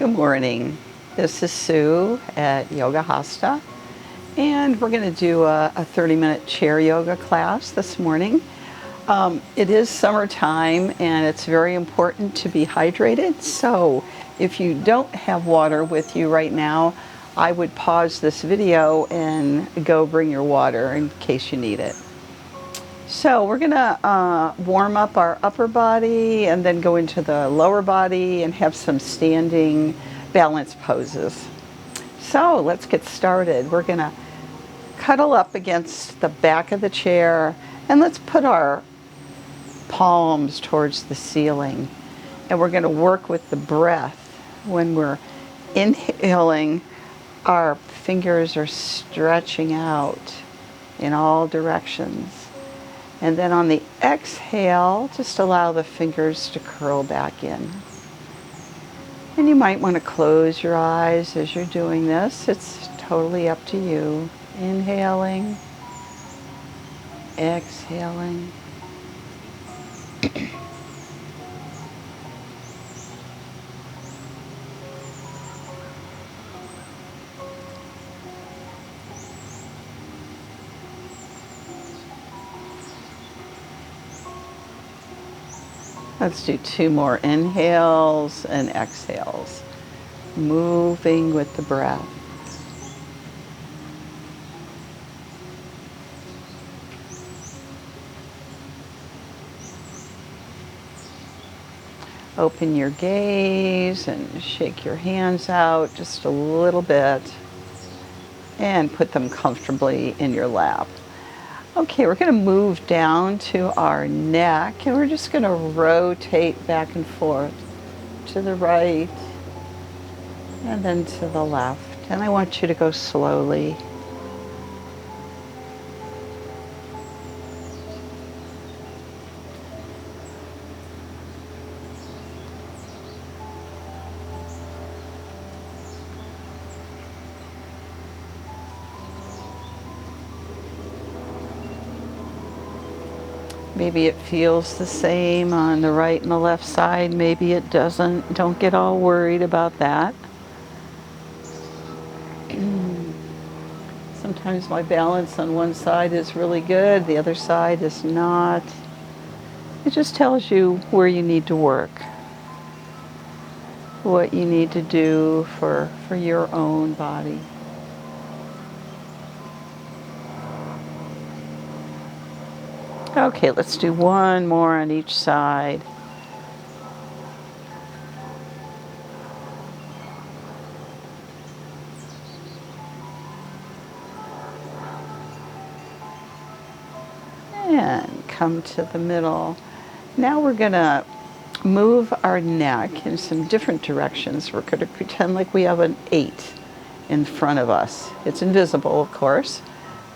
Good morning. This is Sue at Yoga Hasta, and we're going to do a 30-minute chair yoga class this morning. It is summertime, and it's very important to be hydrated. So if you don't have water with you right now, I would pause this video and go bring your water in case you need it. So we're going to warm up our upper body and then go into the lower body and have some standing balance poses. So let's get started. We're going to cuddle up against the back of the chair and let's put our palms towards the ceiling. And we're going to work with the breath. When we're inhaling, our fingers are stretching out in all directions. And then on the exhale, just allow the fingers to curl back in. And you might want to close your eyes as you're doing this. It's totally up to you. Inhaling, exhaling. Let's do 2 more inhales and exhales, moving with the breath. Open your gaze and shake your hands out just a little bit and put them comfortably in your lap. Okay, we're going to move down to our neck and we're just going to rotate back and forth to the right and then to the left. And I want you to go slowly. Maybe it feels the same on the right and the left side. Maybe it doesn't. Don't get all worried about that. Sometimes my balance on one side is really good, the other side is not. It just tells you where you need to work, what you need to do for your own body. Okay, let's do 1 more on each side. And come to the middle. Now we're going to move our neck in some different directions. We're going to pretend like we have an 8 in front of us. It's invisible, of course,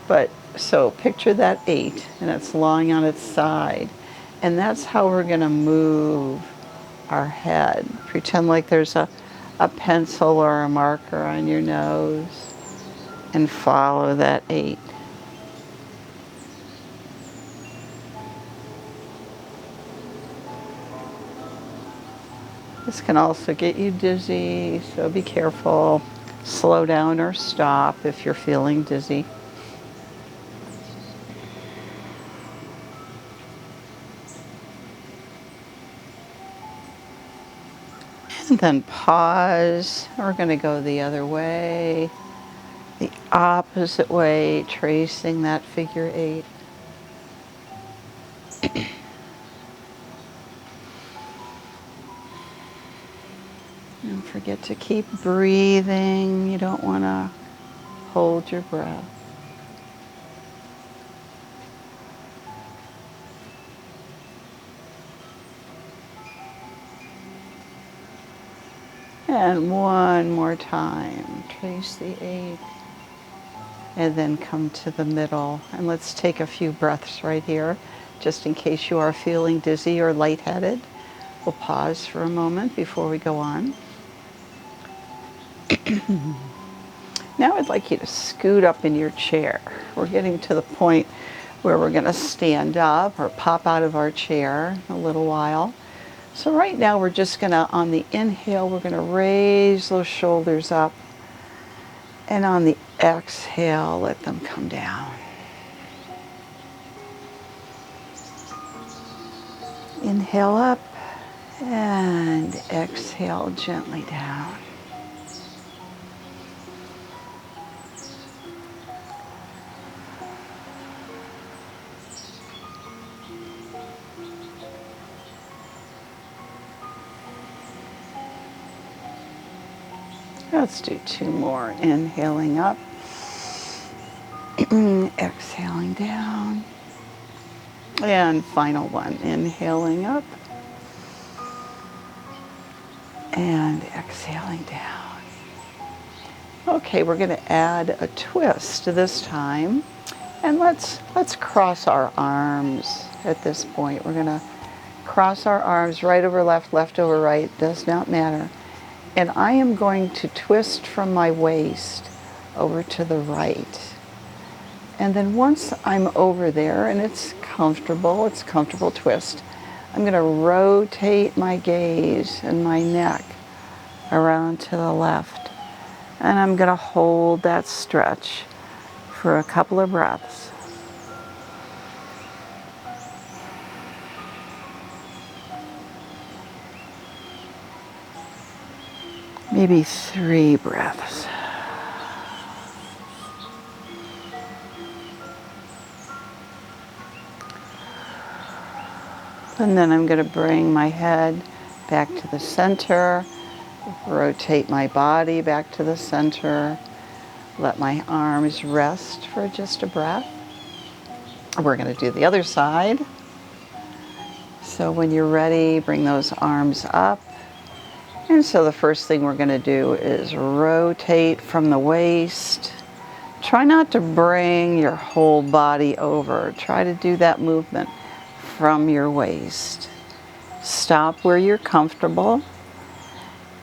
but so picture that 8 and it's lying on its side. And that's how we're going to move our head. Pretend like there's a pencil or a marker on your nose and follow that 8. This can also get you dizzy, so be careful. Slow down or stop if you're feeling dizzy. And then pause. We're going to go the other way, the opposite way, tracing that figure 8. Don't forget to keep breathing. You don't want to hold your breath. And 1 more time. Trace the 8. And then come to the middle. And let's take a few breaths right here, just in case you are feeling dizzy or lightheaded. We'll pause for a moment before we go on. Now I'd like you to scoot up in your chair. We're getting to the point where we're going to stand up or pop out of our chair in a little while. So right now we're just gonna, on the inhale, we're gonna raise those shoulders up. And on the exhale, let them come down. Inhale up and exhale gently down. Let's do 2 more. Inhaling up, exhaling down. And final one, inhaling up and exhaling down. Okay, we're going to add a twist this time. And let's cross our arms at this point. We're going to cross our arms right over left, left over right, does not matter. And I am going to twist from my waist over to the right. And then once I'm over there and it's a comfortable twist, I'm going to rotate my gaze and my neck around to the left. And I'm going to hold that stretch for a couple of breaths. Maybe 3 breaths. And then I'm going to bring my head back to the center, rotate my body back to the center, let my arms rest for just a breath. We're going to do the other side. So when you're ready, bring those arms up. And so the first thing we're going to do is rotate from the waist. Try not to bring your whole body over. Try to do that movement from your waist. Stop where you're comfortable.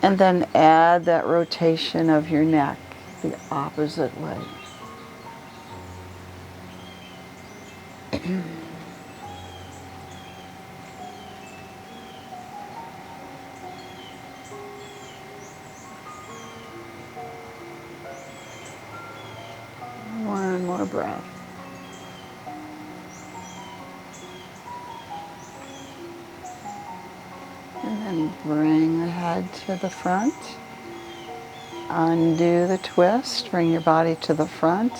And then add that rotation of your neck the opposite way. One more breath. And then bring the head to the front. Undo the twist, bring your body to the front,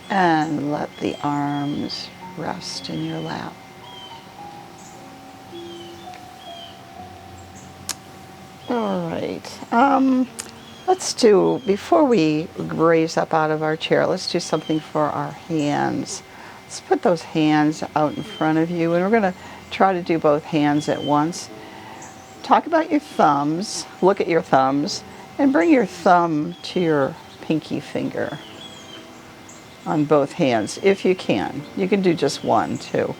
and let the arms rest in your lap. All right. Let's do, before we raise up out of our chair, let's do something for our hands. Let's put those hands out in front of you, and we're going to try to do both hands at once. Talk about your thumbs, look at your thumbs, and bring your thumb to your pinky finger on both hands, if you can. You can do just one, too.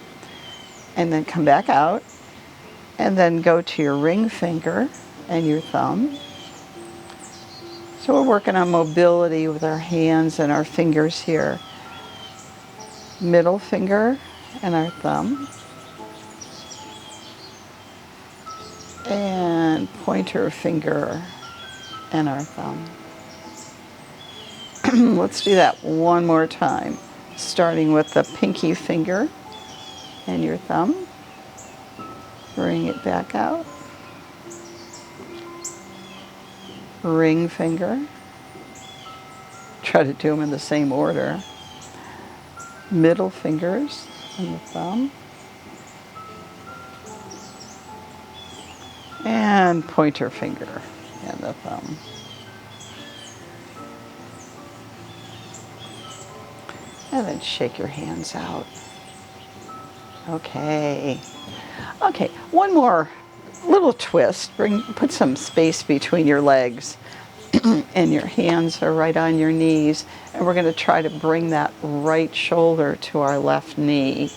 And then come back out, and then go to your ring finger and your thumb. So we're working on mobility with our hands and our fingers here. Middle finger and our thumb. And pointer finger and our thumb. Let's do that one more time. Starting with the pinky finger and your thumb. Bring it back out. Ring finger. Try to do them in the same order. Middle fingers and the thumb. And pointer finger and the thumb. And then shake your hands out. Okay. Okay, one more little twist. Put some space between your legs and your hands are right on your knees. And we're going to try to bring that right shoulder to our left knee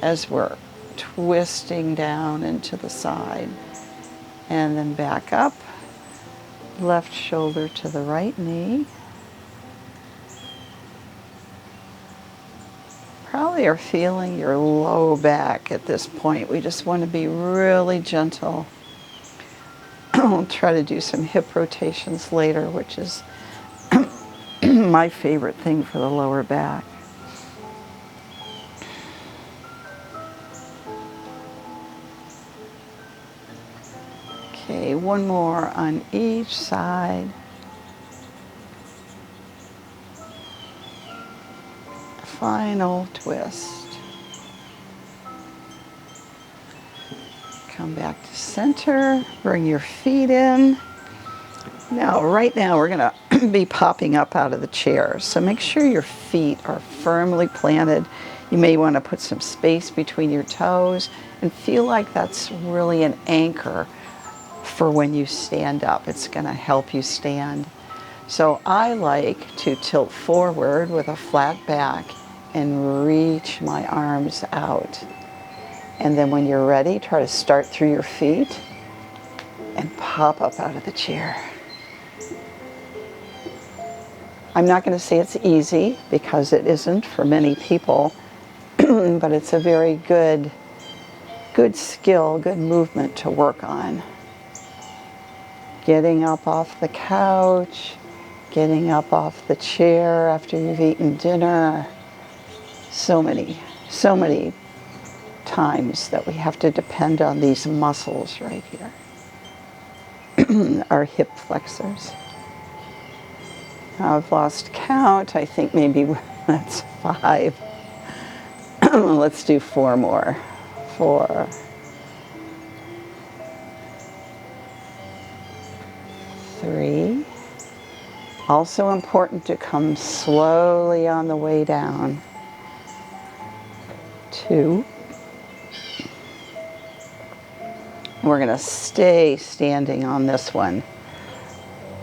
as we're twisting down into the side. And then back up. Left shoulder to the right knee. Probably are feeling your low back at this point. We just want to be really gentle I'll try to do some hip rotations later, which is my favorite thing for the lower back. Okay, one more on each side. Final twist. Come back to center, bring your feet in. Now, right now, we're gonna be popping up out of the chair. So make sure your feet are firmly planted. You may wanna put some space between your toes and feel like that's really an anchor for when you stand up. It's gonna help you stand. So I like to tilt forward with a flat back and reach my arms out. And then when you're ready, try to start through your feet and pop up out of the chair. I'm not going to say it's easy because it isn't for many people, but it's a very good skill, good movement to work on. Getting up off the couch, getting up off the chair after you've eaten dinner. So many times that we have to depend on these muscles right here. Our hip flexors. Now I've lost count. I think maybe that's 5. Let's do 4 more. 4. 3. Also important to come slowly on the way down. 2. We're going to stay standing on this one.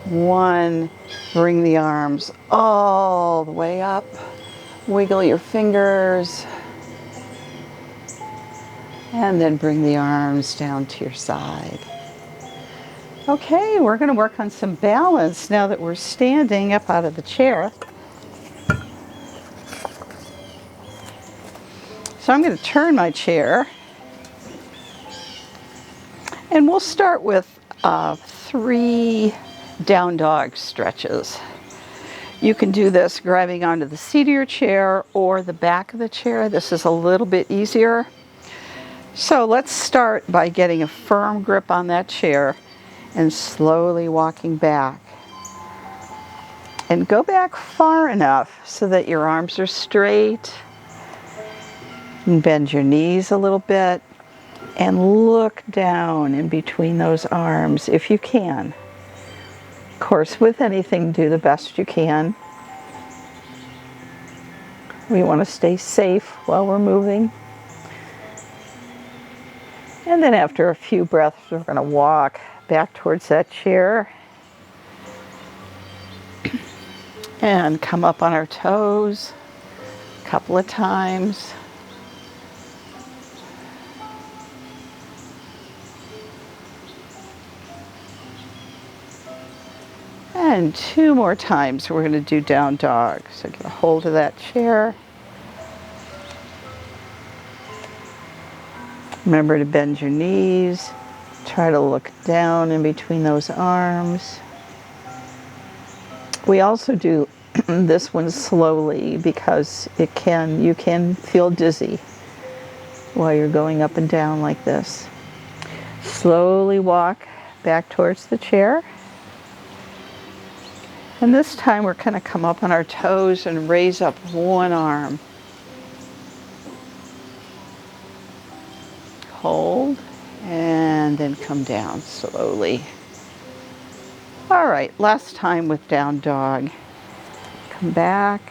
1, bring the arms all the way up. Wiggle your fingers. And then bring the arms down to your side. Okay, we're going to work on some balance now that we're standing up out of the chair. So I'm going to turn my chair. And we'll start with 3 down dog stretches. You can do this grabbing onto the seat of your chair or the back of the chair. This is a little bit easier. So let's start by getting a firm grip on that chair and slowly walking back. And go back far enough so that your arms are straight. And bend your knees a little bit. And look down in between those arms if you can. Of course, with anything, do the best you can. We want to stay safe while we're moving. And then after a few breaths, we're going to walk back towards that chair. And come up on our toes a couple of times. And 2 more times we're going to do down dog. So get a hold of that chair. Remember to bend your knees. Try to look down in between those arms. We also do this one slowly because you can feel dizzy while you're going up and down like this. Slowly walk back towards the chair. And this time we're going to come up on our toes and raise up one arm. Hold, and then come down slowly. All right, last time with down dog. Come back.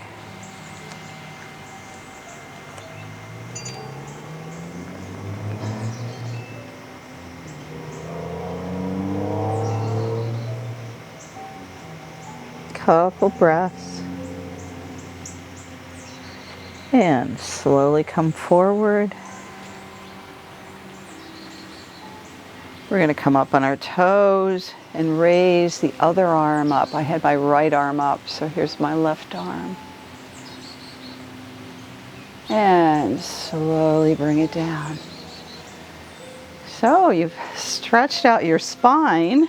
Couple breaths. And slowly come forward. We're going to come up on our toes and raise the other arm up. I had my right arm up, so here's my left arm. And slowly bring it down. So you've stretched out your spine.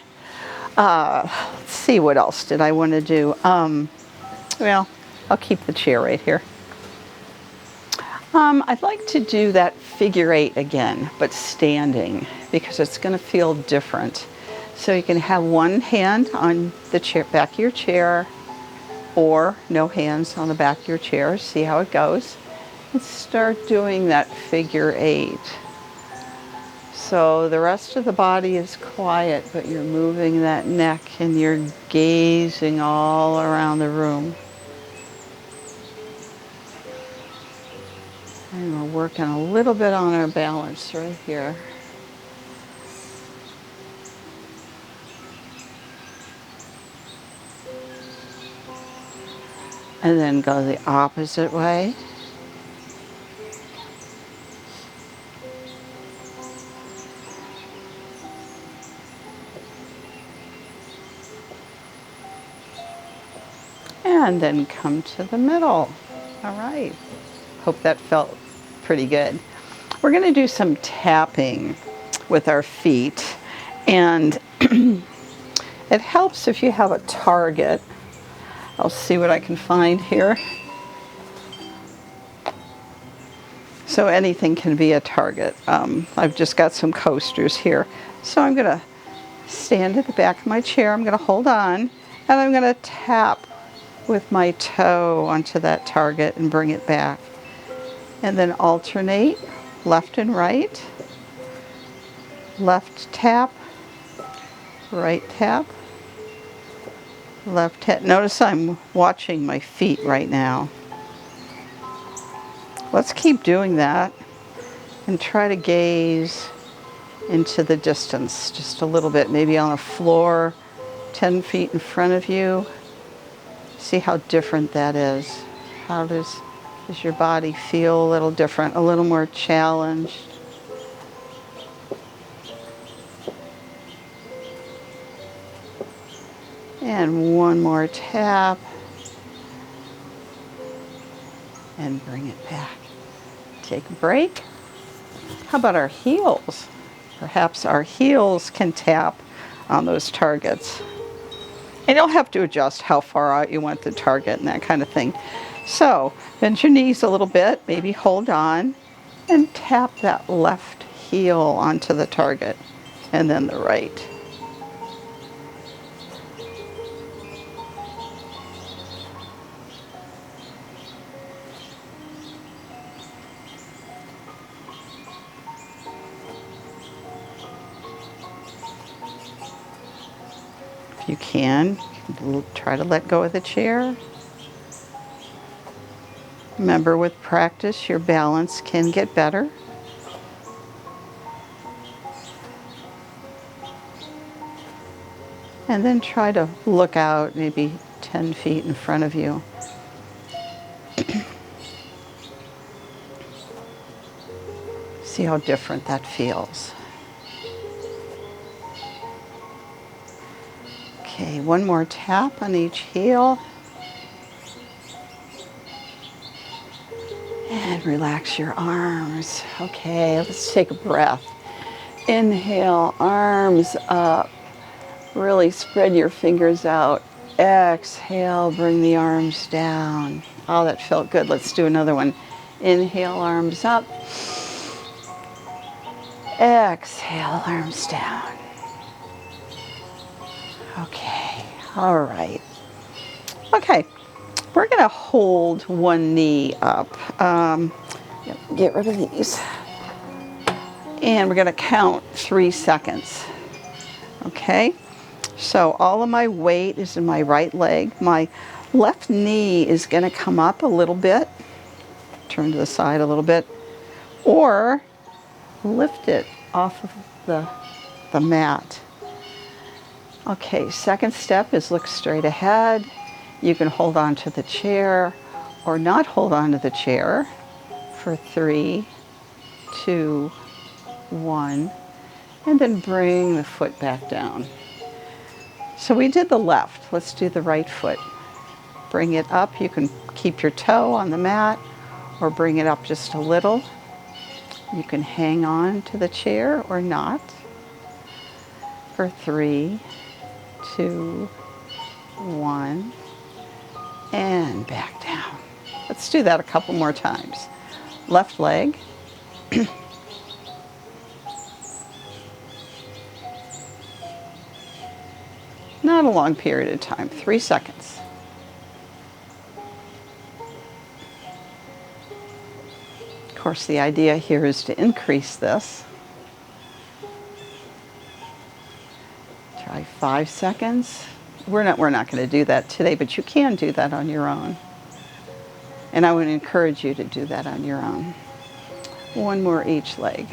Let's see, what else did I want to do? Well, I'll keep the chair right here. I'd like to do that figure 8 again, but standing, because it's going to feel different. So you can have one hand on the chair, back of your chair, or no hands on the back of your chair. See how it goes. And start doing that figure 8. So the rest of the body is quiet, but you're moving that neck and you're gazing all around the room. And we're working a little bit on our balance right here. And then go the opposite way. And then come to the middle. All right. Hope that felt pretty good. We're going to do some tapping with our feet. And it helps if you have a target. I'll see what I can find here. So anything can be a target. I've just got some coasters here. So I'm going to stand at the back of my chair. I'm going to hold on, and I'm going to tap with my toe onto that target and bring it back. And then alternate left and right. Left tap, right tap, left tap. Notice I'm watching my feet right now. Let's keep doing that and try to gaze into the distance just a little bit, maybe on a floor 10 feet in front of you. See how different that is. How does your body feel a little different, a little more challenged? And one more tap. And bring it back. Take a break. How about our heels? Perhaps our heels can tap on those targets. And you'll have to adjust how far out you want the target and that kind of thing. So bend your knees a little bit, maybe hold on, and tap that left heel onto the target, and then the right. If you can, try to let go of the chair. Remember, with practice, your balance can get better. And then try to look out maybe 10 feet in front of you. See how different that feels. Okay, one more tap on each heel. And relax your arms. Okay, let's take a breath. Inhale, arms up. Really spread your fingers out. Exhale, bring the arms down. Oh, that felt good. Let's do another one. Inhale, arms up. Exhale, arms down. Okay, all right. Okay, we're going to hold one knee up. Get rid of these. And we're going to count 3 seconds. Okay, so all of my weight is in my right leg. My left knee is going to come up a little bit. Turn to the side a little bit. Or lift it off of the mat. Okay, second step is look straight ahead. You can hold on to the chair or not hold on to the chair for 3, 2, 1, and then bring the foot back down. So we did the left. Let's do the right foot. Bring it up. You can keep your toe on the mat or bring it up just a little. You can hang on to the chair or not. For 3, 2, 1, and back down. Let's do that a couple more times. Left leg. Not a long period of time, 3 seconds. Of course, the idea here is to increase this. Try 5 seconds. We're not going to do that today, but you can do that on your own. And I would encourage you to do that on your own. 1 more each leg.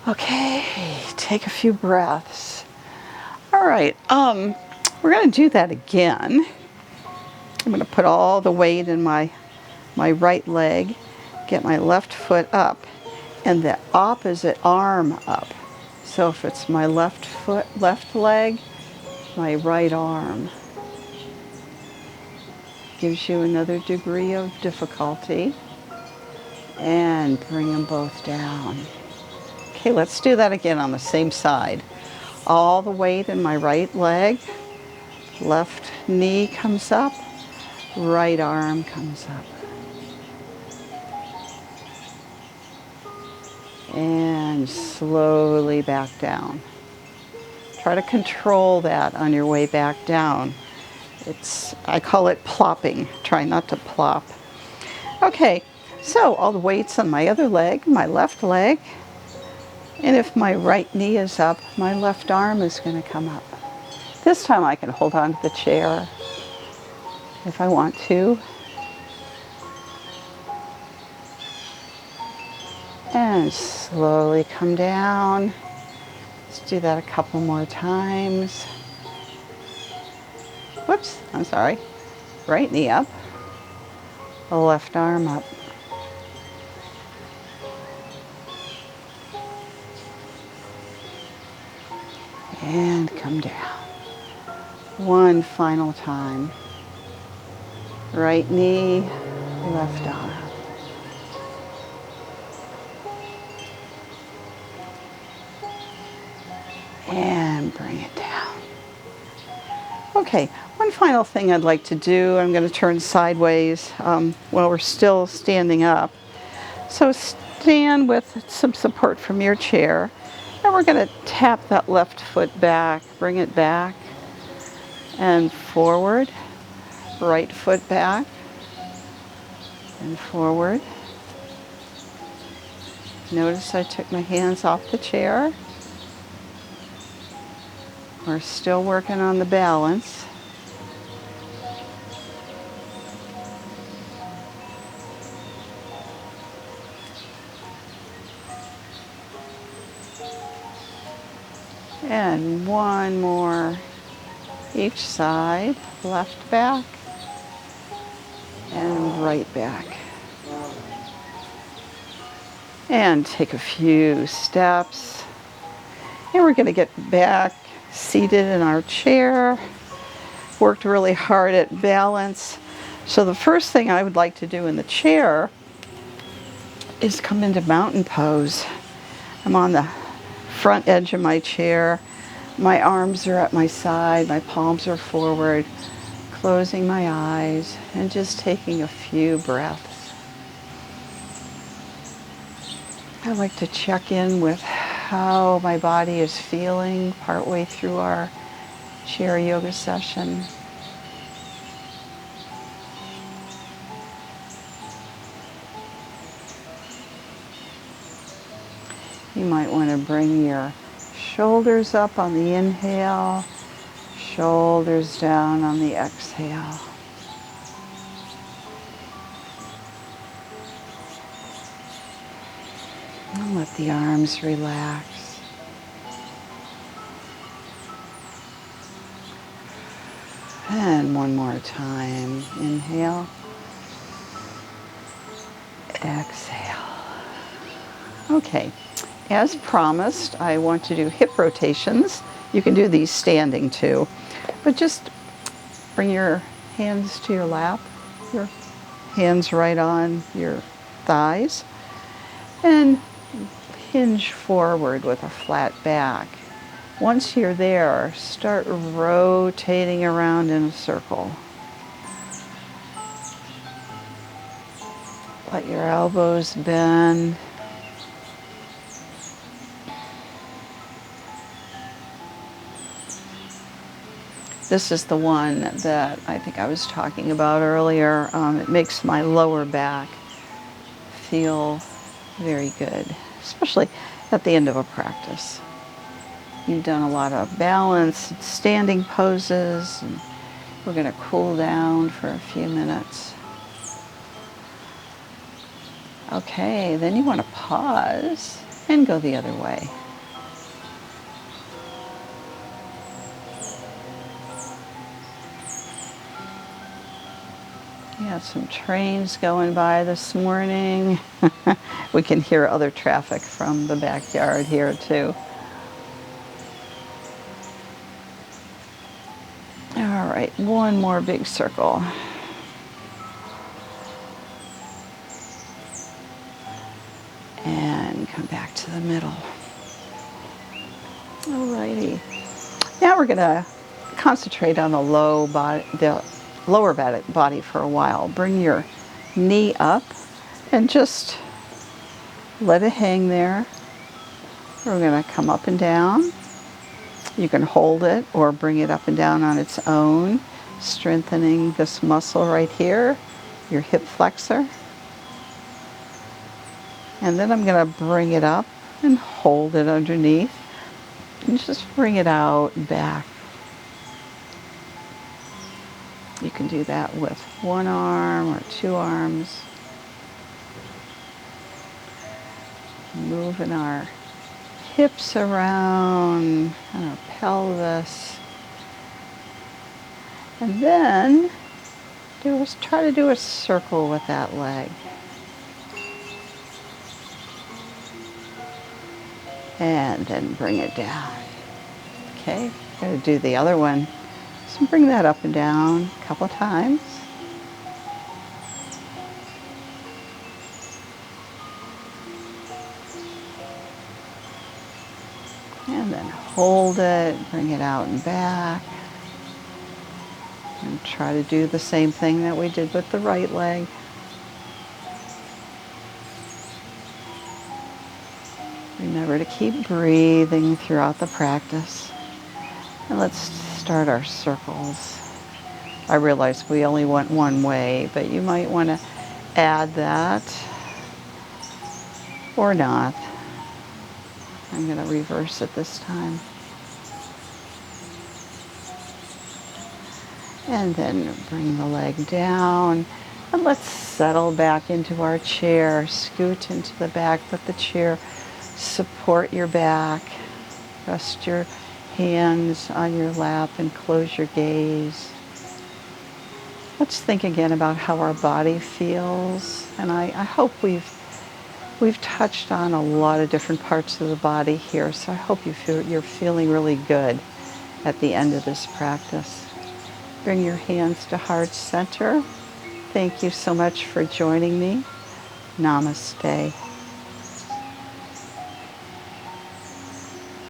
Okay, take a few breaths. All right, we're going to do that again. I'm going to put all the weight in my right leg, get my left foot up, and the opposite arm up. So if it's my left leg, my right arm. Gives you another degree of difficulty. And bring them both down. Okay, let's do that again on the same side. All the weight in my right leg, left knee comes up, right arm comes up. And slowly back down. Try to control that on your way back down. I call it plopping. Try not to plop. Okay, so all the weight's on my other leg, my left leg. And if my right knee is up, my left arm is going to come up. This time I can hold on to the chair if I want to. And slowly come down. Let's do that a couple more times. Whoops, I'm sorry. Right knee up, left arm up. And come down. One final time. Right knee, left arm. And bring it down. Okay, one final thing I'd like to do. I'm going to turn sideways while we're still standing up. So stand with some support from your chair. And we're going to tap that left foot back, bring it back and forward. Right foot back and forward. Notice I took my hands off the chair. We're still working on the balance. And one more each side, left back and right back. And take a few steps. And we're going to get back seated in our chair. Worked really hard at balance. So the first thing I would like to do in the chair is come into mountain pose. I'm on the front edge of my chair. My arms are at my side, my palms are forward, closing my eyes and just taking a few breaths. I like to check in with how my body is feeling partway through our chair yoga session. You might want to bring your shoulders up on the inhale, shoulders down on the exhale. And let the arms relax. And one more time. Inhale. Exhale. Okay. As promised, I want to do hip rotations You can do these standing too, but just bring your hands to your lap, your hands right on your thighs, and hinge forward with a flat back. Once you're there, start rotating around in a circle. Let your elbows bend. This is the one that I think I was talking about earlier. It makes my lower back feel very good, especially at the end of a practice. You've done a lot of balance, standing poses, and we're going to cool down for a few minutes. Okay, then you want to pause and go the other way. We have some trains going by this morning. We can hear other traffic from the backyard here too. All right, one more big circle. And come back to the middle. All righty. Now we're going to concentrate on the lower body for a while. Bring your knee up and just let it hang there. We're going to come up and down. You can hold it or bring it up and down on its own, strengthening this muscle right here, your hip flexor. And then I'm going to bring it up and hold it underneath and just bring it out and back. You can do that with one arm or two arms. Moving our hips around and our pelvis. And then try to do a circle with that leg. And then bring it down. Okay, going to do the other one. So bring that up and down a couple times. And then hold it, bring it out and back. And try to do the same thing that we did with the right leg. Remember to keep breathing throughout the practice. And let's start our circles. I realize we only went one way, but you might want to add that or not. I'm going to reverse it this time. And then bring the leg down. And let's settle back into our chair. Scoot into the back, let the chair support your back. Rest your hands on your lap and close your gaze. Let's think again about how our body feels. And I hope we've touched on a lot of different parts of the body here. So I hope you're feeling really good at the end of this practice. Bring your hands to heart center. Thank you so much for joining me. Namaste.